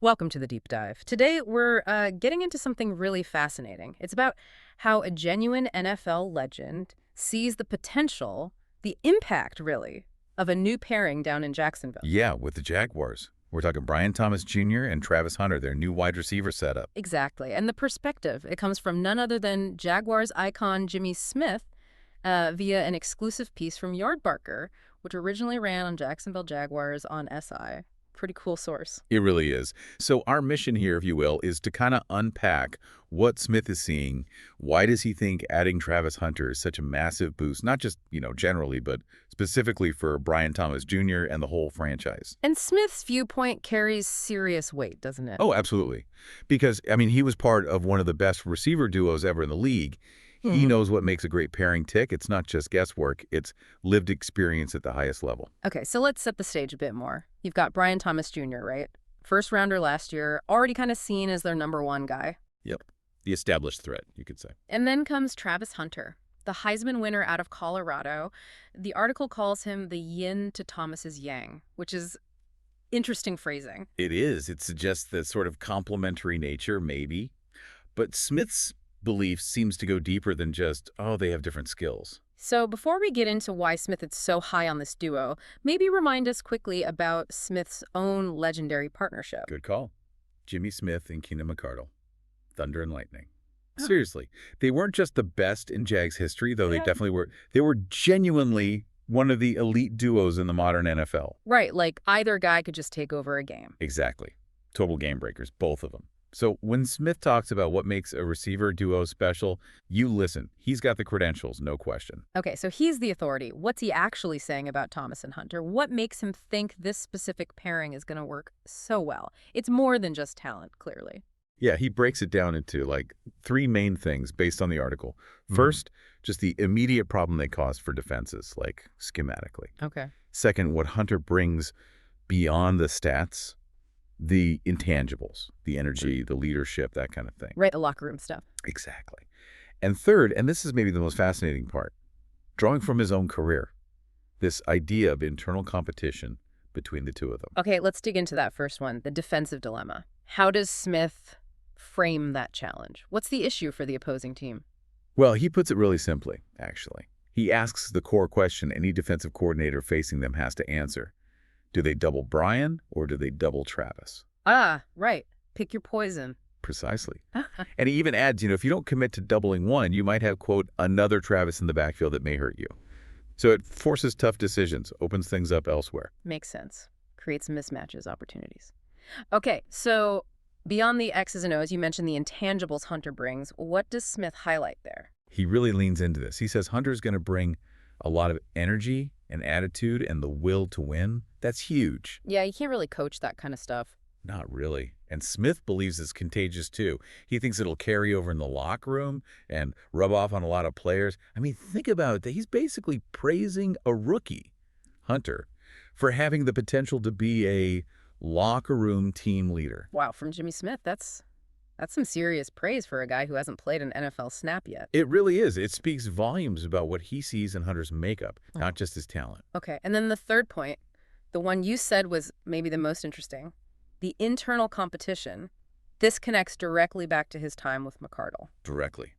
Welcome to the deep dive. Today, we're getting into something really fascinating. It's about how a genuine NFL legend sees the potential, the impact, really, of a new pairing down in Jacksonville. Yeah, with the Jaguars. We're talking Brian Thomas Jr. and Travis Hunter, their new wide receiver setup. Exactly. And the perspective, it comes from none other than Jaguars icon Jimmy Smith via an exclusive piece from Yardbarker, which originally ran on Jacksonville Jaguars on SI. Pretty cool source. It really is. So our mission here, if you will, is to kind of unpack what Smith is seeing. Why does he think adding Travis Hunter is such a massive boost, not just, generally, but specifically for Brian Thomas Jr. and the whole franchise? And Smith's viewpoint carries serious weight, doesn't it? Oh, absolutely. Because, he was part of one of the best receiver duos ever in the league. He knows what makes a great pairing tick. It's not just guesswork. It's lived experience at the highest level. Okay, so let's set the stage a bit more. You've got Brian Thomas Jr., right? First rounder last year, already kind of seen as their #1 guy. Yep. The established threat, you could say. And then comes Travis Hunter, the Heisman winner out of Colorado. The article calls him the yin to Thomas's yang, which is interesting phrasing. It is. It suggests that sort of complementary nature, maybe. But Smith's belief seems to go deeper than just, they have different skills. So before we get into why Smith is so high on this duo, maybe remind us quickly about Smith's own legendary partnership. Good call. Jimmy Smith and Keenan McCardle. Thunder and lightning. Seriously. They weren't just the best in Jags history, though they definitely were. They were genuinely one of the elite duos in the modern NFL. Right, like either guy could just take over a game. Exactly. Total game breakers, both of them. So when Smith talks about what makes a receiver duo special, you listen. He's got the credentials, no question. Okay, so he's the authority. What's he actually saying about Thomas and Hunter? What makes him think this specific pairing is going to work so well? It's more than just talent, clearly. Yeah, he breaks it down into three main things based on the article. First, just the immediate problem they cause for defenses, schematically. Okay. Second, what Hunter brings beyond the stats, the intangibles, the energy, the leadership, that kind of thing. Right, the locker room stuff. Exactly. And third, and this is maybe the most fascinating part, drawing from his own career, this idea of internal competition between the two of them. Okay, let's dig into that first one, the defensive dilemma. How does Smith frame that challenge? What's the issue for the opposing team? Well, he puts it really simply, actually. He asks the core question any defensive coordinator facing them has to answer. Do they double Brian or do they double Travis? Ah, right. Pick your poison. Precisely. And he even adds, if you don't commit to doubling one, you might have, quote, another Travis in the backfield that may hurt you. So it forces tough decisions, opens things up elsewhere. Makes sense. Creates mismatches, opportunities. Okay, so beyond the X's and O's, you mentioned the intangibles Hunter brings. What does Smith highlight there? He really leans into this. He says Hunter's going to bring a lot of energy and attitude and the will to win. That's huge. Yeah, you can't really coach that kind of stuff. Not really. And Smith believes it's contagious too. He thinks it'll carry over in the locker room and rub off on a lot of players. Think about it. He's basically praising a rookie, Hunter, for having the potential to be a locker room team leader. Wow, from Jimmy Smith, that's some serious praise for a guy who hasn't played an NFL snap yet. It really is. It speaks volumes about what he sees in Hunter's makeup, not just his talent. Okay, and then the third point, the one you said was maybe the most interesting, the internal competition. This connects directly back to his time with McCardle. Directly.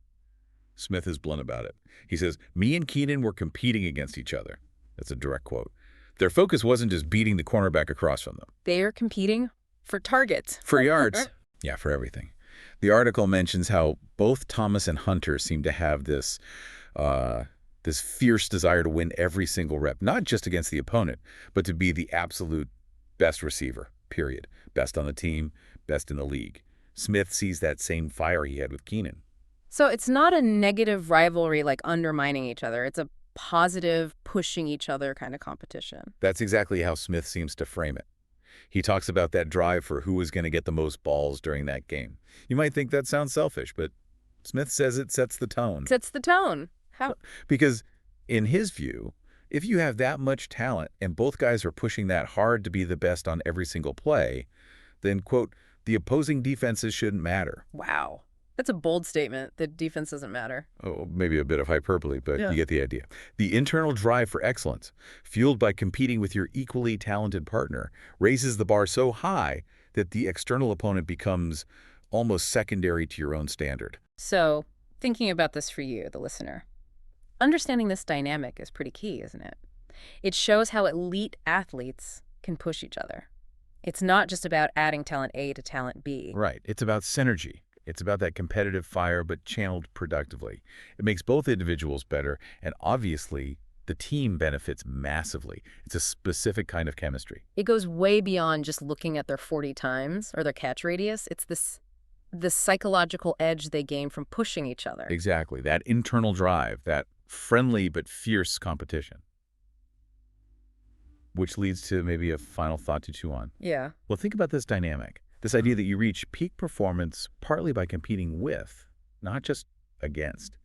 Smith is blunt about it. He says, me and Keenan were competing against each other. That's a direct quote. Their focus wasn't just beating the cornerback across from them. They are competing for targets. For yards. Yeah, for everything. The article mentions how both Thomas and Hunter seem to have this fierce desire to win every single rep, not just against the opponent, but to be the absolute best receiver, period. Best on the team, best in the league. Smith sees that same fire he had with Keenan. So it's not a negative rivalry like undermining each other. It's a positive, pushing each other kind of competition. That's exactly how Smith seems to frame it. He talks about that drive for who is going to get the most balls during that game. You might think that sounds selfish, but Smith says it sets the tone. Sets the tone. How? Because in his view, if you have that much talent and both guys are pushing that hard to be the best on every single play, then, quote, the opposing defenses shouldn't matter. Wow. That's a bold statement that defense doesn't matter. Oh, maybe a bit of hyperbole, but You get the idea. The internal drive for excellence, fueled by competing with your equally talented partner, raises the bar so high that the external opponent becomes almost secondary to your own standard. So, thinking about this for you, the listener, understanding this dynamic is pretty key, isn't it? It shows how elite athletes can push each other. It's not just about adding talent A to talent B. Right. It's about synergy. It's about that competitive fire, but channeled productively. It makes both individuals better, and obviously, the team benefits massively. It's a specific kind of chemistry. It goes way beyond just looking at their 40 times or their catch radius. It's this psychological edge they gain from pushing each other. Exactly. That internal drive, that friendly but fierce competition. Which leads to maybe a final thought to chew on. Yeah. Well, think about this dynamic. This idea that you reach peak performance partly by competing with, not just against.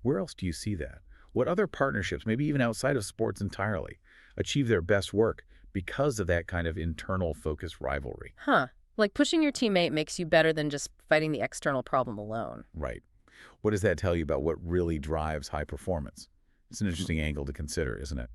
Where else do you see that? What other partnerships, maybe even outside of sports entirely, achieve their best work because of that kind of internal focused rivalry? Huh. Like pushing your teammate makes you better than just fighting the external problem alone. Right. What does that tell you about what really drives high performance? It's an interesting angle to consider, isn't it?